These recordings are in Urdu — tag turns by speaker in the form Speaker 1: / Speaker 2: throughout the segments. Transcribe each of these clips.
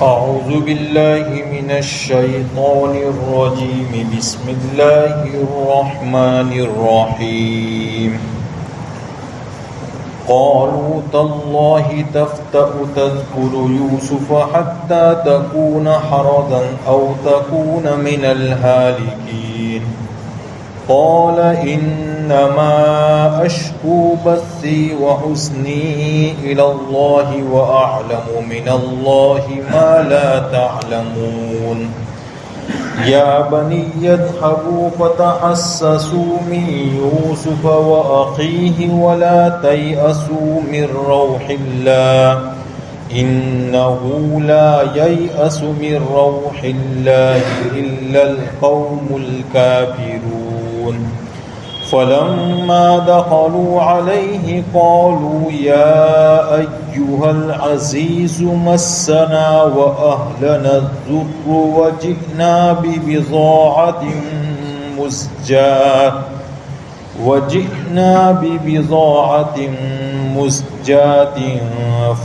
Speaker 1: أعوذ بالله من الشيطان الرجيم. بسم الله الرحمن الرحيم. قالوا تالله تفتأ تذكر يوسف حتى تكون حرضا أو تكون من الهالكين. قال إنما أشكو بثي وحزني إلى الله وأعلم من الله ما لا تعلمون. يا بني اذهبوا فتحسسوا من يوسف وأخيه ولا تيأسوا من روح الله إنه لا ييأس من روح الله إلا القوم الكافرون. فلما دخلوا عليه قالوا يا أيها العزيز مسنا وأهلنا الضر وجئنا ببضاعة مزجاة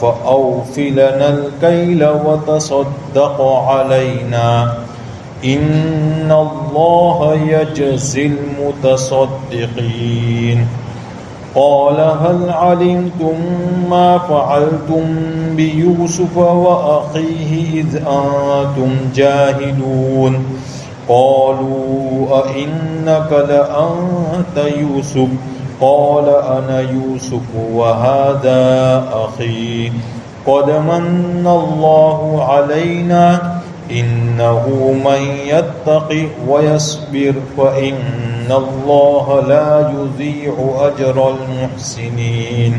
Speaker 1: فأوف لنا الكيل وتصدق علينا إن الله يجزي المتصدقين. قال هل علمتم ما فعلتم بيوسف وأخيه إذ أنتم جاهلون؟ قالوا أئنك لأنت يوسف؟ قال أنا يوسف وهذا أخي قد من الله علينا إنه من يتق ويصبر فإن الله لا يضيع أجر المحسنين.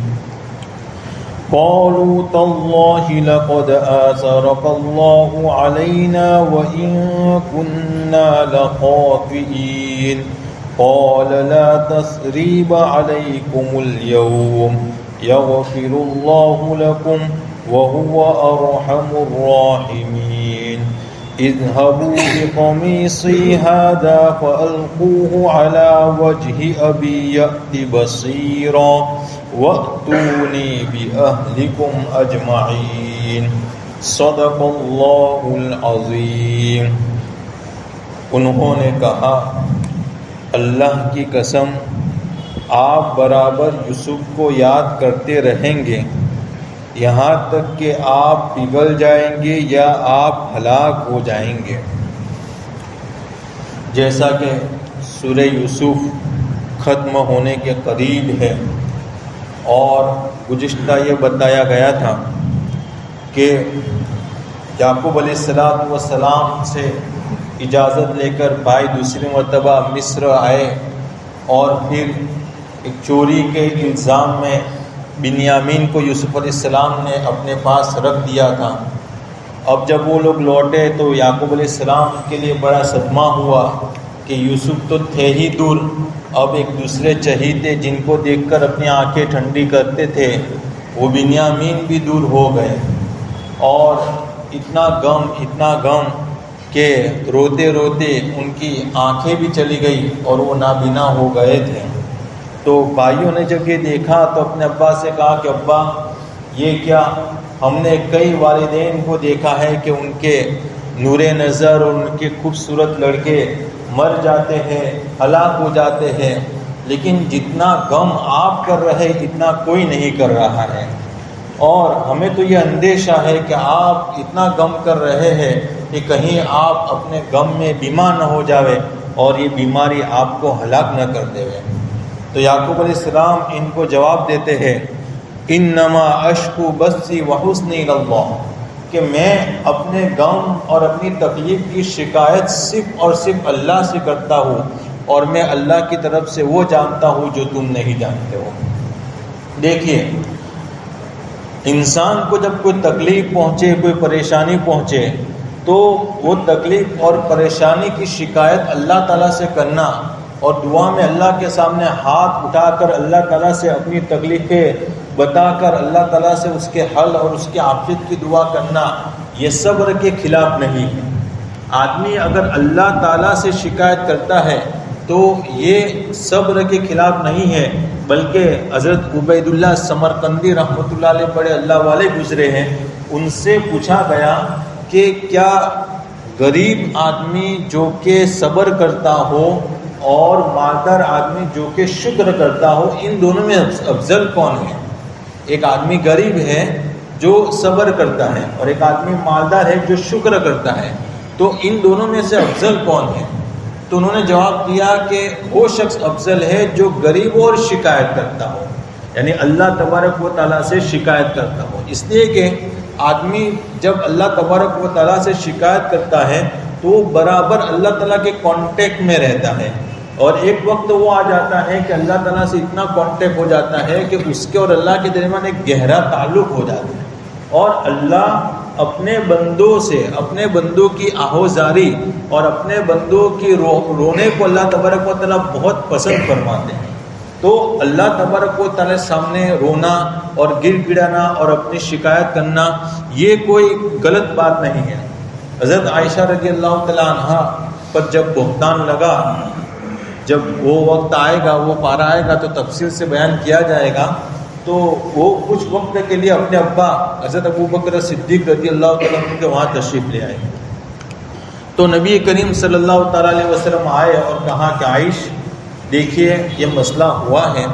Speaker 1: قالوا تالله لقد آثرك الله علينا وإن كنا لخاطئين. قال لا تثريب عليكم اليوم يغفر الله لكم وهو أرحم الراحمين. اذهبوا بقميصي هذا فألقوه على وجه أبي يأت بصيرا وأتوني بأهلكم أجمعين. صدق اللہ العظیم. انہوں نے کہا اللہ کی قسم آپ برابر یوسف کو یاد کرتے رہیں گے یہاں تک کہ آپ پگھل جائیں گے یا آپ ہلاک ہو جائیں گے. جیسا کہ سورہ یوسف ختم ہونے کے قریب ہے اور گزشتہ یہ بتایا گیا تھا کہ یعقوب علیہ السلام سے اجازت لے کر بھائی دوسری مرتبہ مصر آئے اور پھر ایک چوری کے الزام میں بنیامین کو یوسف علیہ السلام نے اپنے پاس رکھ دیا تھا. اب جب وہ لوگ لوٹے تو یعقوب علیہ السلام کے لیے بڑا صدمہ ہوا کہ یوسف تو تھے ہی دور، اب ایک دوسرے چہیتے جن کو دیکھ کر اپنی آنکھیں ٹھنڈی کرتے تھے وہ بنیامین بھی دور ہو گئے. اور اتنا غم کہ روتے روتے ان کی آنکھیں بھی چلی گئی اور وہ نابینا ہو گئے تھے. تو بھائیوں نے جب یہ دیکھا تو اپنے ابا سے کہا کہ ابا یہ کیا؟ ہم نے کئی والدین کو دیکھا ہے کہ ان کے نور نظر اور ان کے خوبصورت لڑکے مر جاتے ہیں، ہلاک ہو جاتے ہیں، لیکن جتنا غم آپ کر رہے اتنا کوئی نہیں کر رہا ہے. اور ہمیں تو یہ اندیشہ ہے کہ آپ اتنا غم کر رہے ہیں کہ کہیں آپ اپنے غم میں بیمار نہ ہو جاوے اور یہ بیماری آپ کو ہلاک نہ کر دے. تو یعقوب علیہ السلام ان کو جواب دیتے ہیں انما اشکو بثی وحزنی الی اللہ، کہ میں اپنے غم اور اپنی تکلیف کی شکایت صرف اور صرف اللہ سے کرتا ہوں اور میں اللہ کی طرف سے وہ جانتا ہوں جو تم نہیں جانتے ہو. دیکھیے انسان کو جب کوئی تکلیف پہنچے، کوئی پریشانی پہنچے تو وہ تکلیف اور پریشانی کی شکایت اللہ تعالیٰ سے کرنا اور دعا میں اللہ کے سامنے ہاتھ اٹھا کر اللہ تعالیٰ سے اپنی تکلیفیں بتا کر اللہ تعالیٰ سے اس کے حل اور اس کے عافیت کی دعا کرنا یہ صبر کے خلاف نہیں ہے. آدمی اگر اللہ تعالیٰ سے شکایت کرتا ہے تو یہ صبر کے خلاف نہیں ہے، بلکہ حضرت عبید اللہ سمرقندی رحمۃ اللہ علیہ بڑے اللہ والے گزرے ہیں، ان سے پوچھا گیا کہ کیا غریب آدمی جو کہ صبر کرتا ہو اور مالدار آدمی جو کہ شکر کرتا ہو، ان دونوں میں افضل کون ہے؟ ایک آدمی غریب ہے جو صبر کرتا ہے اور ایک آدمی مالدار ہے جو شکر کرتا ہے، تو ان دونوں میں سے افضل کون ہے؟ تو انہوں نے جواب دیا کہ وہ شخص افضل ہے جو غریب اور شکایت کرتا ہو، یعنی اللہ تبارک و تعالیٰ سے شکایت کرتا ہو۔ اس لیے کہ آدمی جب اللہ تبارک و تعالیٰ سے شکایت کرتا ہے تو وہ برابر اللہ تعالیٰ کے کانٹیکٹ میں رہتا ہے، اور ایک وقت وہ آ جاتا ہے کہ اللہ تعالیٰ سے اتنا کانٹیکٹ ہو جاتا ہے کہ اس کے اور اللہ کے درمیان ایک گہرا تعلق ہو جاتا ہے، اور اللہ اپنے بندوں سے، اپنے بندوں کی آہوزاری اور اپنے بندوں کی رونے کو اللہ تبارک و تعالیٰ بہت پسند فرماتے ہیں۔ تو اللہ تبارک و تعالیٰ سامنے رونا اور گر گڑانا اور اپنی شکایت کرنا یہ کوئی غلط بات نہیں ہے۔ حضرت عائشہ رضی اللہ تعالیٰ عنہ پر جب بہتان لگا، جب وہ وقت آئے گا، وہ پارہ آئے گا تو تفصیل سے بیان کیا جائے گا، تو وہ کچھ وقت کے لیے اپنے ابا حضرت ابوبکر صدیق رضی اللہ تعالیٰ عنہ کے وہاں تشریف لے آئے۔ تو نبی کریم صلی اللہ تعالیٰ علیہ وسلم آئے اور کہا کہ عائش دیکھیے یہ مسئلہ ہوا ہے،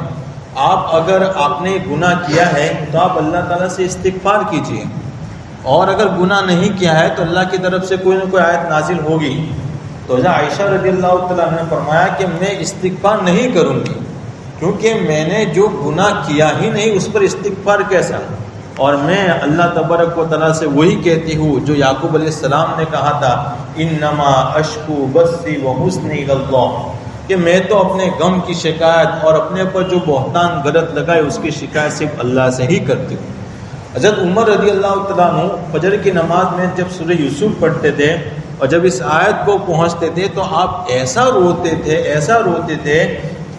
Speaker 1: اگر آپ نے گناہ کیا ہے تو آپ اللہ تعالیٰ سے استغفار کیجیے، اور اگر گناہ نہیں کیا ہے تو اللہ کی طرف سے کوئی نہ کوئی آیت نازل ہوگی۔ تو حضرت عائشہ رضی اللہ تعالیٰ عنہ نے فرمایا کہ میں استغفار نہیں کروں گی، کیونکہ میں نے جو گناہ کیا ہی نہیں اس پر استغفار کیسا، اور میں اللہ تبارک و تعالیٰ سے وہی کہتی ہوں جو یعقوب علیہ السلام نے کہا تھا، انما اشکو بثی وحزنی اللہ، کہ میں تو اپنے غم کی شکایت اور اپنے پر جو بہتان غلط لگائے اس کی شکایت صرف اللہ سے ہی کرتی ہوں۔ حضرت عمر رضی اللہ تعالیٰ عنہ فجر کی نماز میں جب سورہ یوسف پڑھتے تھے اور جب اس آیت کو پہنچتے تھے تو آپ ایسا روتے تھے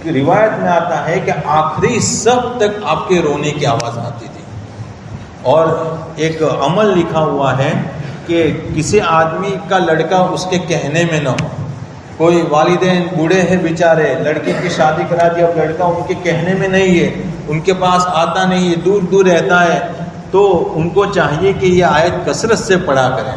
Speaker 1: کہ روایت میں آتا ہے کہ آخری صف تک آپ کے رونے کی آواز آتی تھی۔ اور ایک عمل لکھا ہوا ہے کہ کسی آدمی کا لڑکا اس کے کہنے میں نہ ہو، کوئی والدین بوڑھے ہیں بیچارے، لڑکے کی شادی کرا دی، اب لڑکا ان کے کہنے میں نہیں ہے، ان کے پاس آتا نہیں ہے، دور دور رہتا ہے، تو ان کو چاہیے کہ یہ آیت کثرت سے پڑھا کریں،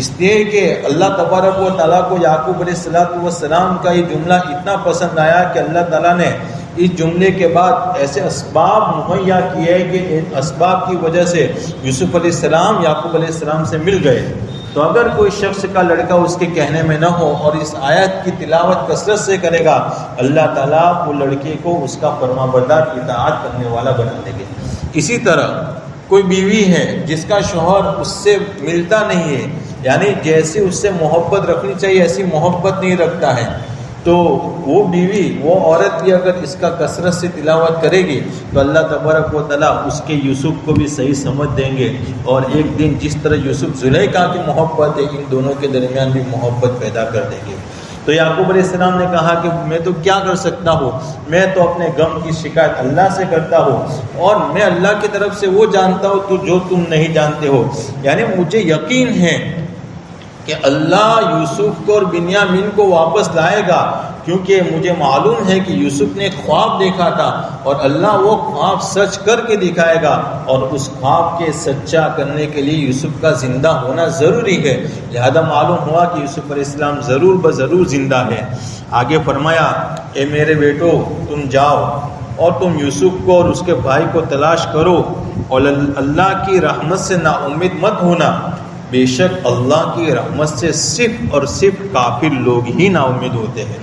Speaker 1: اس لیے کہ اللہ تبارک و تعالیٰ کو یعقوب علیہ السلام کا یہ جملہ اتنا پسند آیا کہ اللہ تعالیٰ نے اس جملے کے بعد ایسے اسباب مہیا کیے کہ ان اسباب کی وجہ سے یوسف علیہ السلام یعقوب علیہ السلام سے مل گئے۔ تو اگر کوئی شخص کا لڑکا اس کے کہنے میں نہ ہو اور اس آیت کی تلاوت کثرت سے کرے گا، اللہ تعالیٰ وہ لڑکے کو اس کا فرما بردار اطاعت کرنے والا بنا دے گے۔ اسی طرح کوئی بیوی ہے جس کا شوہر اس سے ملتا نہیں ہے، یعنی جیسی اس سے محبت رکھنی چاہیے ایسی محبت نہیں رکھتا ہے، تو وہ بیوی، وہ عورت بھی اگر اس کا کثرت سے تلاوت کرے گی تو اللہ تبارک و تعالیٰ اس کے یوسف کو بھی صحیح سمجھ دیں گے، اور ایک دن جس طرح یوسف زلیخا کی محبت ہے ان دونوں کے درمیان بھی محبت پیدا کر دیں گے۔ تو یعقوب علیہ السلام نے کہا کہ میں تو کیا کر سکتا ہوں، میں تو اپنے غم کی شکایت اللہ سے کرتا ہوں، اور میں اللہ کی طرف سے وہ جانتا ہوں تو جو تم نہیں جانتے ہو، یعنی مجھے یقین ہے کہ اللہ یوسف کو اور بنیامین کو واپس لائے گا، کیونکہ مجھے معلوم ہے کہ یوسف نے خواب دیکھا تھا اور اللہ وہ خواب سچ کر کے دکھائے گا، اور اس خواب کے سچا کرنے کے لیے یوسف کا زندہ ہونا ضروری ہے، لہذا معلوم ہوا کہ یوسف علیہ السلام ضرور بضرور زندہ ہے۔ آگے فرمایا، اے میرے بیٹو تم جاؤ اور تم یوسف کو اور اس کے بھائی کو تلاش کرو، اور اللہ کی رحمت سے نا امید مت ہونا، بے شک اللہ کی رحمت سے صرف اور صرف کافر لوگ ہی نا امید ہوتے ہیں۔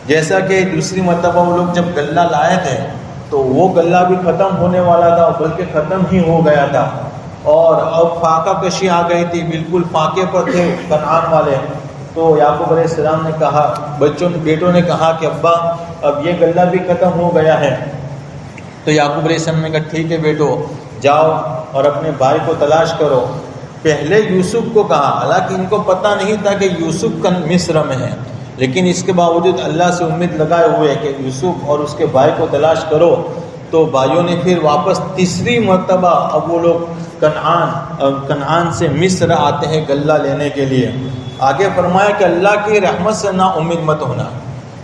Speaker 1: جیسا کہ دوسری مرتبہ وہ لوگ جب غلہ لائے تھے تو وہ غلہ بھی ختم ہونے والا تھا، بلکہ ختم ہی ہو گیا تھا، اور اب فاقہ کشی آ گئی تھی، بالکل فاقے پر تھے کنعان والے۔ تو یعقوب علیہ السلام نے کہا، بیٹوں نے کہا کہ ابا اب یہ غلہ بھی ختم ہو گیا ہے۔ تو یعقوب علیہ السلام نے کہا ٹھیک ہے بیٹو جاؤ اور اپنے بھائی کو تلاش کرو۔ پہلے یوسف کو کہا، حالانکہ ان کو پتہ نہیں تھا کہ یوسف کا مصر میں ہے، لیکن اس کے باوجود اللہ سے امید لگائے ہوئے کہ یوسف اور اس کے بھائی کو تلاش کرو۔ تو بھائیوں نے پھر واپس تیسری مرتبہ اب وہ لوگ کنعان سے مصر آتے ہیں غلہ لینے کے لیے۔ آگے فرمایا کہ اللہ کی رحمت سے نا امید مت ہونا،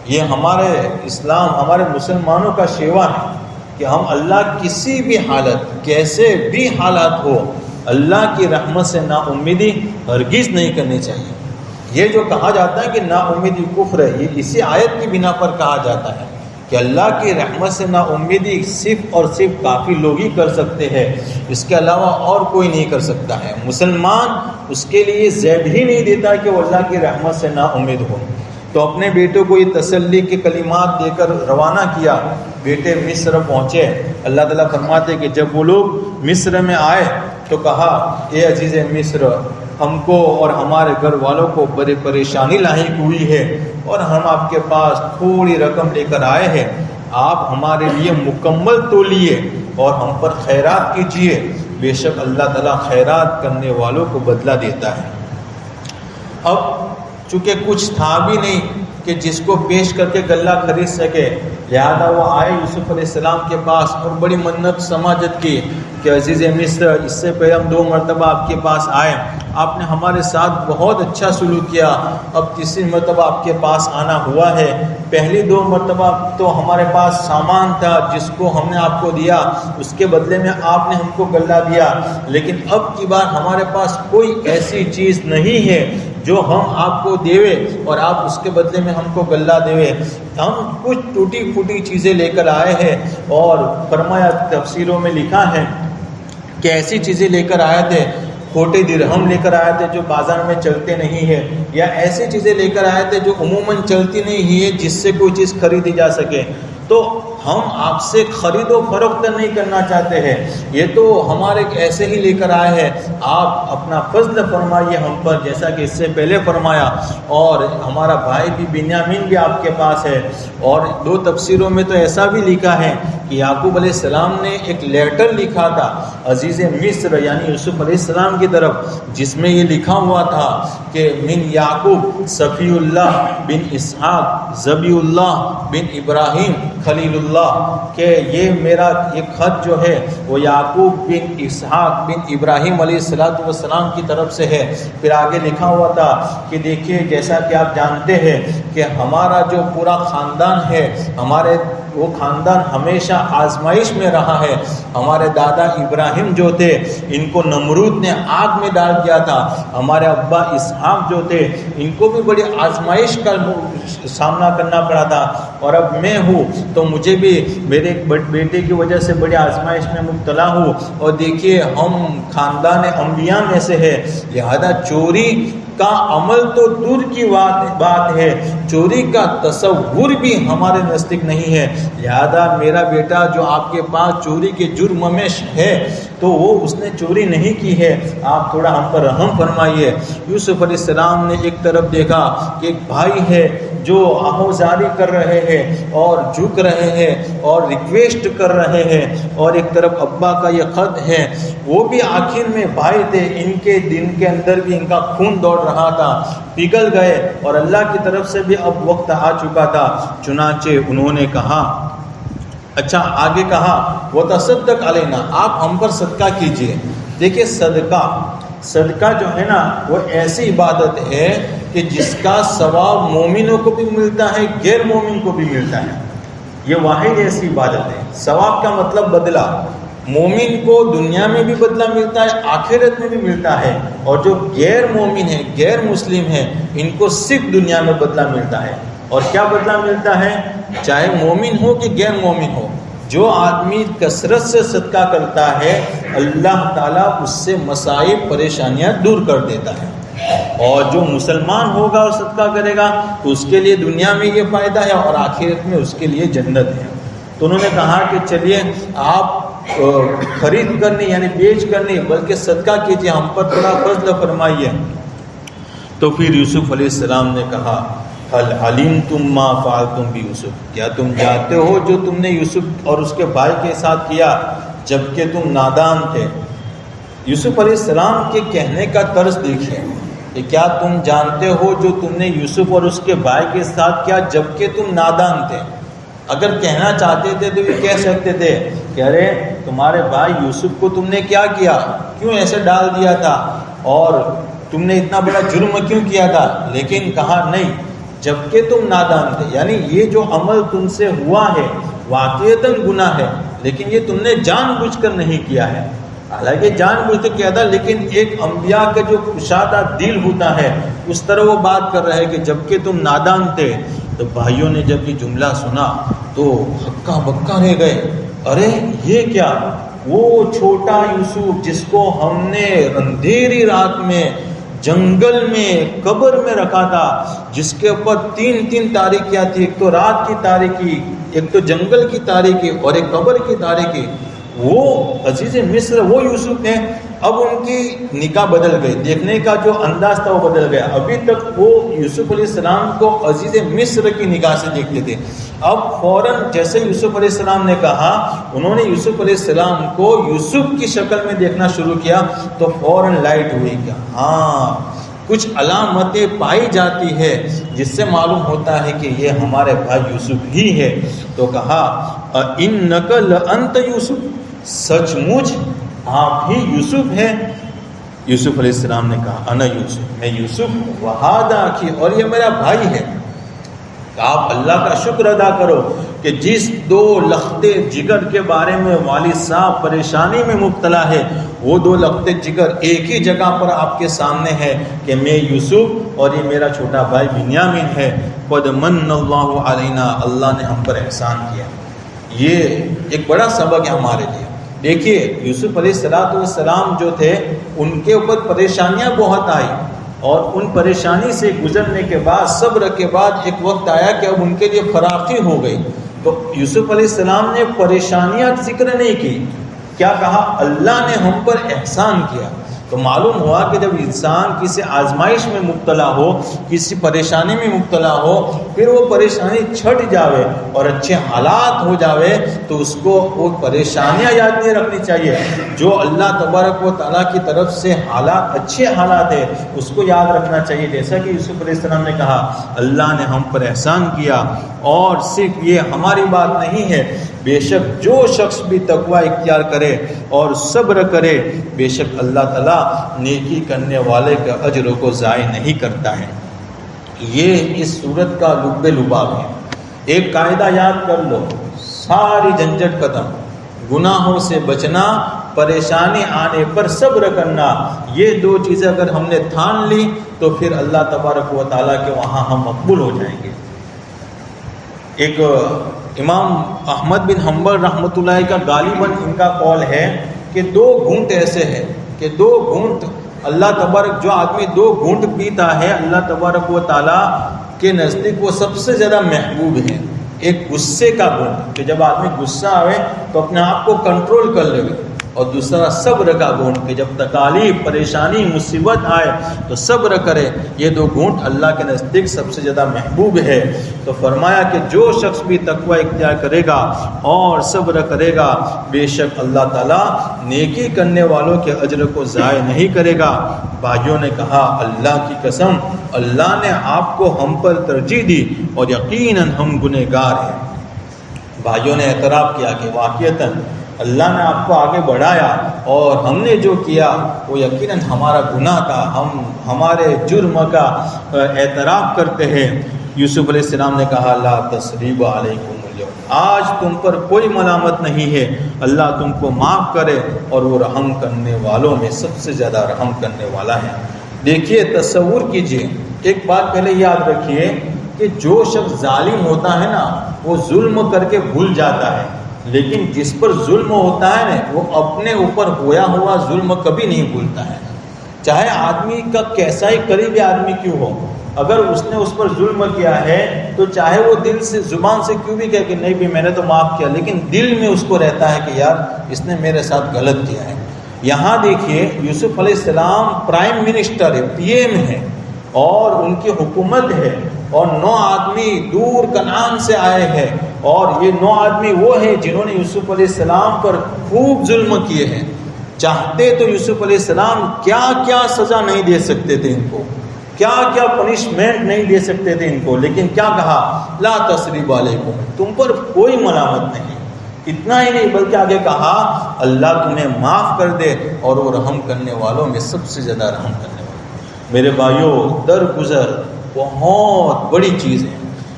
Speaker 1: یہ ہمارے اسلام، ہمارے مسلمانوں کا شیوا ہے کہ ہم اللہ کسی بھی حالت، کیسے بھی حالات ہو، اللہ کی رحمت سے نا امیدی ہرگز نہیں کرنی چاہیے۔ یہ جو کہا جاتا ہے کہ نا امیدی کفر ہے، یہ اسی آیت کی بنا پر کہا جاتا ہے کہ اللہ کی رحمت سے نا امیدی صرف اور صرف کافی لوگ ہی کر سکتے ہیں، اس کے علاوہ اور کوئی نہیں کر سکتا ہے۔ مسلمان اس کے لیے زیب ہی نہیں دیتا کہ وہ اللہ کی رحمت سے نا امید ہو۔ تو اپنے بیٹوں کو یہ تسلی کے کلمات دے کر روانہ کیا۔ بیٹے مصر پہنچے۔ اللہ تعالیٰ فرماتے کہ جب وہ لوگ مصر میں آئے تو کہا، اے عزیز مصر، ہم کو اور ہمارے گھر والوں کو بڑی پریشانی لاحق ہوئی ہے اور ہم آپ کے پاس تھوڑی رقم لے کر آئے ہیں، آپ ہمارے لیے مکمل تولیے اور ہم پر خیرات کیجیے، بے شک اللہ تعالیٰ خیرات کرنے والوں کو بدلہ دیتا ہے۔ اب چونکہ کچھ تھا بھی نہیں کہ جس کو پیش کر کے غلہ خرید سکے، لہذا وہ آئے یوسف علیہ السلام کے پاس اور بڑی منت سماجت کی کہ عزیز مصر، اس سے پہلے ہم 2 مرتبہ آپ کے پاس آئے، آپ نے ہمارے ساتھ بہت اچھا سلوک کیا، اب تیسری مرتبہ آپ کے پاس آنا ہوا ہے۔ پہلی 2 مرتبہ تو ہمارے پاس سامان تھا جس کو ہم نے آپ کو دیا، اس کے بدلے میں آپ نے ہم کو غلہ دیا، لیکن اب کی بار ہمارے پاس کوئی ایسی چیز نہیں ہے جو ہم آپ کو دیوے اور آپ اس کے بدلے میں ہم کو غلہ دیوے۔ ہم کچھ ٹوٹی پھوٹی چیزیں لے کر آئے ہیں، اور فرمایا تفسیروں میں لکھا ہے کہ ایسی چیزیں لے کر آئے تھے، کھوٹے درہم لے کر آئے تھے جو بازار میں چلتے نہیں ہیں، یا ایسی چیزیں لے کر آئے تھے جو عموماً چلتی نہیں ہے جس سے کوئی چیز خریدی جا سکے۔ تو ہم آپ سے خرید و فروخت نہیں کرنا چاہتے ہیں، یہ تو ہمارے ایسے ہی لے کر آئے ہیں، آپ اپنا فضل فرمائیے ہم پر، جیسا کہ اس سے پہلے فرمایا۔ اور ہمارا بھائی بھی بنیامین بھی آپ کے پاس ہے۔ اور 2 تفسیروں میں تو ایسا بھی لکھا ہے کہ یعقوب علیہ السلام نے ایک لیٹر لکھا تھا عزیز مصر یعنی یوسف علیہ السلام کی طرف، جس میں یہ لکھا ہوا تھا کہ من یعقوب صفی اللہ بن اسحاق ذبی اللہ بن ابراہیم خلیل اللہ، کہ یہ میرا ایک خط جو ہے وہ یعقوب بن اسحاق بن ابراہیم علیہ السلام کی طرف سے ہے۔ پھر آگے لکھا ہوا تھا کہ دیکھیے، جیسا کہ آپ جانتے ہیں کہ ہمارا جو پورا خاندان ہے، ہمارے وہ خاندان ہمیشہ آزمائش میں رہا ہے۔ ہمارے دادا ابراہیم جو تھے ان کو نمرود نے آگ میں ڈال دیا تھا، ہمارے ابا اسحاق جو تھے ان کو بھی بڑی آزمائش کا سامنا کرنا پڑا تھا، اور اب میں ہوں تو مجھے بھی میرے ایک بیٹے کی وجہ سے بڑی آزمائش میں مبتلا ہوں۔ اور دیکھیے ہم خاندان انبیاء میں سے ہے، لہذا چوری کا عمل تو دور کی بات ہے، چوری کا تصور بھی ہمارے نزدیک نہیں ہے، لہذا میرا بیٹا جو آپ کے پاس چوری کے جرم میں ہے تو وہ اس نے چوری نہیں کی ہے، آپ تھوڑا ہم پر رحم فرمائیے۔ یوسف علیہ السلام نے ایک طرف دیکھا کہ ایک بھائی ہے جو آہوزاری کر رہے ہیں اور جھک رہے ہیں اور ریکویسٹ کر رہے ہیں، اور ایک طرف ابا کا یہ خط ہے، وہ بھی آخر میں بھائی تھے، ان کے دن کے اندر بھی ان کا خون دوڑ رہا تھا، پگھل گئے اور اللہ کی طرف سے بھی اب وقت آ چکا تھا۔ چنانچہ انہوں نے کہا، اچھا آگے کہا وتصدق علینا، آپ ہم پر صدقہ کیجئے۔ دیکھیے صدقہ جو ہے نا وہ ایسی عبادت ہے کہ جس کا ثواب مومنوں کو بھی ملتا ہے، غیر مومن کو بھی ملتا ہے، یہ واحد ایسی عبادت ہے۔ ثواب کا مطلب بدلہ، مومن کو دنیا میں بھی بدلہ ملتا ہے، آخرت میں بھی ملتا ہے، اور جو غیر مومن ہے، غیر مسلم ہے، ان کو صرف دنیا میں بدلہ ملتا ہے۔ اور کیا بدلہ ملتا ہے؟ چاہے مومن ہو کہ غیر مومن ہو، جو آدمی کثرت سے صدقہ کرتا ہے اللہ تعالیٰ اس سے مصائب پریشانیاں دور کر دیتا ہے، اور جو مسلمان ہوگا اور صدقہ کرے گا تو اس کے لیے دنیا میں یہ فائدہ ہے اور آخرت میں اس کے لیے جنت ہے۔ تو انہوں نے کہا کہ چلیے آپ خرید کرنی یعنی بیچ کرنی بلکہ صدقہ کیجیے، ہم پر تھوڑا فضل فرمائیے۔ تو پھر یوسف علیہ السلام نے کہا هل علمتم ما فعلتم بيوسف، کیا تم جانتے ہو جو تم نے یوسف اور اس کے بھائی کے ساتھ کیا جبکہ تم نادان تھے۔ یوسف علیہ السلام کے کہنے کا طرز دیکھیے کہ کیا تم جانتے ہو جو تم نے یوسف اور اس کے بھائی کے ساتھ کیا جبکہ تم نادان تھے۔ اگر کہنا چاہتے تھے تو یہ کہہ سکتے تھے کہ ارے تمہارے بھائی یوسف کو تم نے کیا کیا، کیوں ایسے ڈال دیا تھا، اور تم نے اتنا بڑا جرم کیوں کیا تھا، لیکن کہا نہیں، جبکہ تم نادان تھے، یعنی یہ جو عمل تم سے ہوا ہے واقعتاً گناہ ہے، لیکن یہ تم نے جان بوجھ کر نہیں کیا ہے۔ حالانکہ جان بوجھ کے ادا، لیکن ایک انبیاء کا جو کشادہ دل ہوتا ہے اس طرح وہ بات کر رہے ہیں کہ جب کہ تم نادان تھے. تو بھائیوں نے جب یہ جملہ سنا تو ہکا بکا رہ گئے. ارے یہ کیا؟ وہ چھوٹا یوسف جس کو ہم نے اندھیری رات میں جنگل میں قبر میں رکھا تھا، جس کے اوپر تین تاریکیاں تھی، ایک تو رات کی تاریکی، ایک تو جنگل کی تاریکی اور ایک قبر کی تاریکی، وہ عزیز مصر وہ یوسف نے. اب ان کی نگاہ بدل گئی، دیکھنے کا جو انداز تھا وہ بدل گیا. ابھی تک وہ یوسف علیہ السلام کو عزیز مصر کی نگاہ سے دیکھتے تھے. اب فوراً جیسے یوسف علیہ السلام نے کہا، انہوں نے یوسف علیہ السلام کو یوسف کی شکل میں دیکھنا شروع کیا تو فوراً لائٹ ہوئی. کیا ہاں کچھ علامتیں پائی جاتی ہے جس سے معلوم ہوتا ہے کہ یہ ہمارے بھائی یوسف ہی ہے. تو کہا اِنَّكَ لَأَنْتَ یوسف، سچ مچ آپ ہی یوسف ہیں. یوسف علیہ السلام نے کہا انا یوسف، میں یوسف ہوں، وہذا اخی، اور یہ میرا بھائی ہے. آپ اللہ کا شکر ادا کرو کہ جس دو لخت جگر کے بارے میں والد صاحب پریشانی میں مبتلا ہے، وہ دو لخت جگر ایک ہی جگہ پر آپ کے سامنے ہے کہ میں یوسف اور یہ میرا چھوٹا بھائی بنیامین ہے. قد من اللہ علینا، اللہ نے ہم پر احسان کیا. یہ ایک بڑا سبق ہے ہمارے لیے. دیکھیے یوسف علیہ السلام جو تھے ان کے اوپر پریشانیاں بہت آئی، اور ان پریشانی سے گزرنے کے بعد صبر کے بعد ایک وقت آیا کہ اب ان کے لیے فراخی ہو گئی. تو یوسف علیہ السلام نے پریشانیاں ذکر نہیں کی، کیا کہا؟ اللہ نے ہم پر احسان کیا. تو معلوم ہوا کہ جب انسان کسی آزمائش میں مبتلا ہو، کسی پریشانی میں مبتلا ہو، پھر وہ پریشانی چھٹ جاوے اور اچھے حالات ہو جاوے تو اس کو وہ پریشانیاں یاد نہیں رکھنی چاہیے. جو اللہ تبارک و تعالیٰ کی طرف سے حالات اچھے حالات ہیں اس کو یاد رکھنا چاہیے. جیسا کہ یوسف علیہ السلام نے کہا اللہ نے ہم پر احسان کیا. اور صرف یہ ہماری بات نہیں ہے، بے شک جو شخص بھی تقوی اختیار کرے اور صبر کرے، بے شک اللہ تعالیٰ نیکی کرنے والے کا اجر کو ضائع نہیں کرتا ہے. یہ اس صورت کا لب لباب ہے. ایک قاعدہ یاد کر لو، ساری جھنجھٹ ختم، گناہوں سے بچنا، پریشانی آنے پر صبر کرنا، یہ دو چیزیں اگر ہم نے تھان لی تو پھر اللہ تبارک و تعالیٰ کے وہاں ہم مقبول ہو جائیں گے. ایک امام احمد بن حنبل رحمۃ اللہ کا غالباً ان کا قول ہے کہ دو گھونٹ ایسے ہیں کہ دو گھونٹ اللہ تبارک، جو آدمی دو گھونٹ پیتا ہے اللہ تبارک و تعالیٰ کے نزدیک وہ سب سے زیادہ محبوب ہے. ایک غصے کا گھونٹ کہ جب آدمی غصہ آئے تو اپنے آپ کو کنٹرول کر لے، اور دوسرا صبر کا گھونٹ کہ جب تکالیف، پریشانی، مصیبت آئے تو صبر کرے. یہ دو گھونٹ اللہ کے نزدیک سب سے زیادہ محبوب ہے. تو فرمایا کہ جو شخص بھی تقوی اختیار کرے گا اور صبر کرے گا، بے شک اللہ تعالیٰ نیکی کرنے والوں کے اجر کو ضائع نہیں کرے گا. بھائیوں نے کہا اللہ کی قسم، اللہ نے آپ کو ہم پر ترجیح دی اور یقیناً ہم گنہگار ہیں. بھائیوں نے اعتراف کیا کہ واقعتاً اللہ نے آپ کو آگے بڑھایا اور ہم نے جو کیا وہ یقیناً ہمارا گناہ تھا، ہم ہمارے جرم کا اعتراف کرتے ہیں. یوسف علیہ السلام نے کہا لا تثریب علیکم اليوم، آج تم پر کوئی ملامت نہیں ہے، اللہ تم کو معاف کرے اور وہ رحم کرنے والوں میں سب سے زیادہ رحم کرنے والا ہے. دیکھیے تصور کیجئے، ایک بات پہلے یاد رکھیے کہ جو شخص ظالم ہوتا ہے نا وہ ظلم کر کے بھول جاتا ہے، لیکن جس پر ظلم ہوتا ہے نا وہ اپنے اوپر ہویا ہوا ظلم کبھی نہیں بھولتا ہے. چاہے آدمی کا کیسا ہی قریبی آدمی کیوں ہو، اگر اس نے اس پر ظلم کیا ہے تو چاہے وہ دل سے زبان سے کیوں بھی کہے کہ نہیں بھی میں نے تو معاف کیا، لیکن دل میں اس کو رہتا ہے کہ یار اس نے میرے ساتھ غلط کیا ہے. یہاں دیکھیے یوسف علیہ السلام پرائم منسٹر ہے، پی ایم ہے اور ان کی حکومت ہے، اور 9 آدمی دور کنعان سے آئے ہیں، اور یہ 9 آدمی وہ ہیں جنہوں نے یوسف علیہ السلام پر خوب ظلم کیے ہیں. چاہتے تو یوسف علیہ السلام کیا کیا سزا نہیں دے سکتے تھے ان کو، کیا کیا پنشمنٹ نہیں دے سکتے تھے ان کو، لیکن کیا کہا لا تثریب علیکم، تم پر کوئی ملامت نہیں. اتنا ہی نہیں بلکہ آگے کہا اللہ تمہیں معاف کر دے اور وہ رحم کرنے والوں میں سب سے زیادہ رحم کرنے والا. میرے بھائیوں، درگزر بہت بڑی چیز ہے.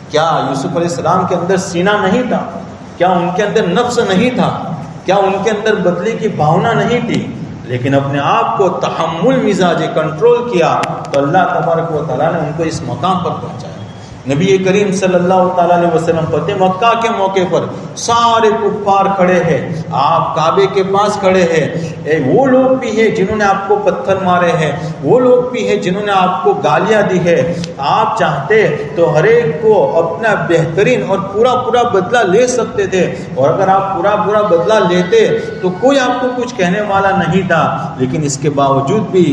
Speaker 1: کیا یوسف علیہ السلام کے اندر سینہ نہیں تھا؟ کیا ان کے اندر نفس نہیں تھا؟ کیا ان کے اندر بدلے کی بھاونا نہیں تھی؟ لیکن اپنے آپ کو تحمل مزاج کنٹرول کیا تو اللہ تبارک و تعالیٰ نے ان کو اس مقام پر پہنچایا۔ نبی کریم صلی اللہ تعالیٰ علیہ وسلم فتح مکہ کے موقع پر سارے کفار کھڑے ہیں، آپ کعبے کے پاس کھڑے ہیں، وہ لوگ بھی ہیں جنہوں نے آپ کو پتھر مارے ہیں، وہ لوگ بھی ہیں جنہوں نے آپ کو گالیاں دی ہے۔ آپ چاہتے تو ہر ایک کو اپنا بہترین اور پورا بدلہ لے سکتے تھے، اور اگر آپ پورا بدلہ لیتے تو کوئی آپ کو کچھ کہنے والا نہیں تھا، لیکن اس کے باوجود بھی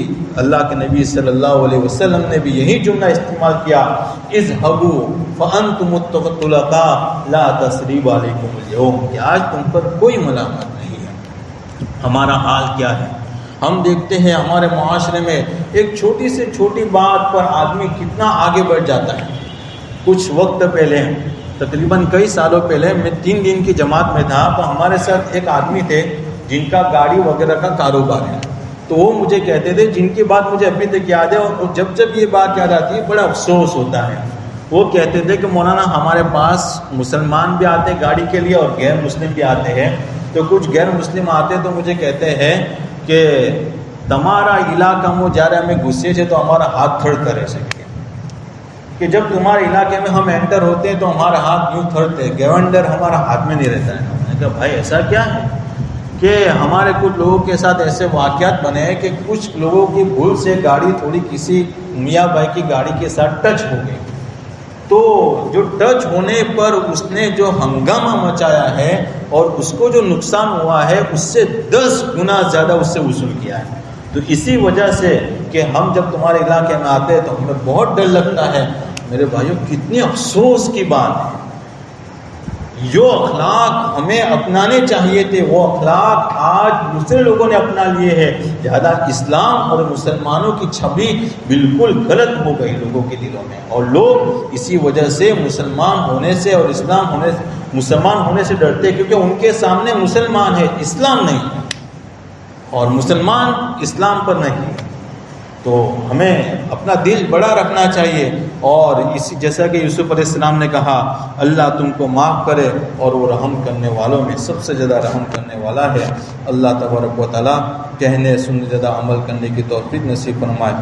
Speaker 1: اللہ کے نبی صلی اللہ علیہ وسلم نے بھی یہی جملہ استعمال کیا، اذهبوا فانتم الطلقاء لا تثریب علیکم اليوم، کہ آج تم پر کوئی ملامت نہیں ہے۔ ہمارا حال کیا ہے؟ ہم دیکھتے ہیں ہمارے معاشرے میں ایک چھوٹی سے چھوٹی بات پر آدمی کتنا آگے بڑھ جاتا ہے۔ کچھ وقت پہلے، تقریباً کئی سالوں پہلے، میں 3 دن کی جماعت میں تھا، تو ہمارے ساتھ ایک آدمی تھے جن کا گاڑی وغیرہ کا کاروبار ہے، تو وہ مجھے کہتے تھے، جن کی بات مجھے ابھی تک یاد ہے، اور جب یہ بات یاد آتی ہے بڑا افسوس ہوتا ہے۔ وہ کہتے تھے کہ مولانا ہمارے پاس مسلمان بھی آتے گاڑی کے لیے اور غیر مسلم بھی آتے ہیں، تو کچھ غیر مسلم آتے تو مجھے کہتے ہیں کہ تمہارا علاقہ میں جا رہے ہمیں غصے سے تو ہمارا ہاتھ تھڑتا رہ سکے، کہ جب تمہارے علاقے میں ہم انٹر ہوتے ہیں تو ہمارا ہاتھ یوں تھڑتے ہیں، گیونڈر ہمارا ہاتھ میں نہیں رہتا ہے۔ میں نے کہا بھائی ایسا کیا ہے؟ کہ ہمارے کچھ لوگوں کے ساتھ ایسے واقعات بنے ہیں کہ کچھ لوگوں کی بھول سے گاڑی تھوڑی کسی میاں بھائی کی گاڑی کے ساتھ ٹچ ہو گئی، تو جو ٹچ ہونے پر اس نے جو ہنگامہ مچایا ہے اور اس کو جو نقصان ہوا ہے اس سے 10 گنا زیادہ اس سے وصول کیا ہے۔ تو اسی وجہ سے کہ ہم جب تمہارے علاقے میں آتے ہیں تو ہمیں بہت ڈر لگتا ہے۔ میرے بھائیوں، کتنی افسوس کی بات ہے، جو اخلاق ہمیں اپنانے چاہیے تھے وہ اخلاق آج دوسرے لوگوں نے اپنا لیے ہیں، لہذا اسلام اور مسلمانوں کی چھوی بالکل غلط ہو گئی لوگوں کے دلوں میں، اور لوگ اسی وجہ سے مسلمان ہونے سے اور مسلمان ہونے سے ڈرتے، کیونکہ ان کے سامنے مسلمان ہے، اسلام نہیں ہے، اور مسلمان اسلام پر نہیں۔ تو ہمیں اپنا دل بڑا رکھنا چاہیے، اور اسی جیسا کہ یوسف علیہ السلام نے کہا اللہ تم کو معاف کرے، اور وہ رحم کرنے والوں میں سب سے زیادہ رحم کرنے والا ہے۔ اللہ تبارک و تعالیٰ کہنے سننے زیادہ عمل کرنے کی توفیق نصیب فرمائے۔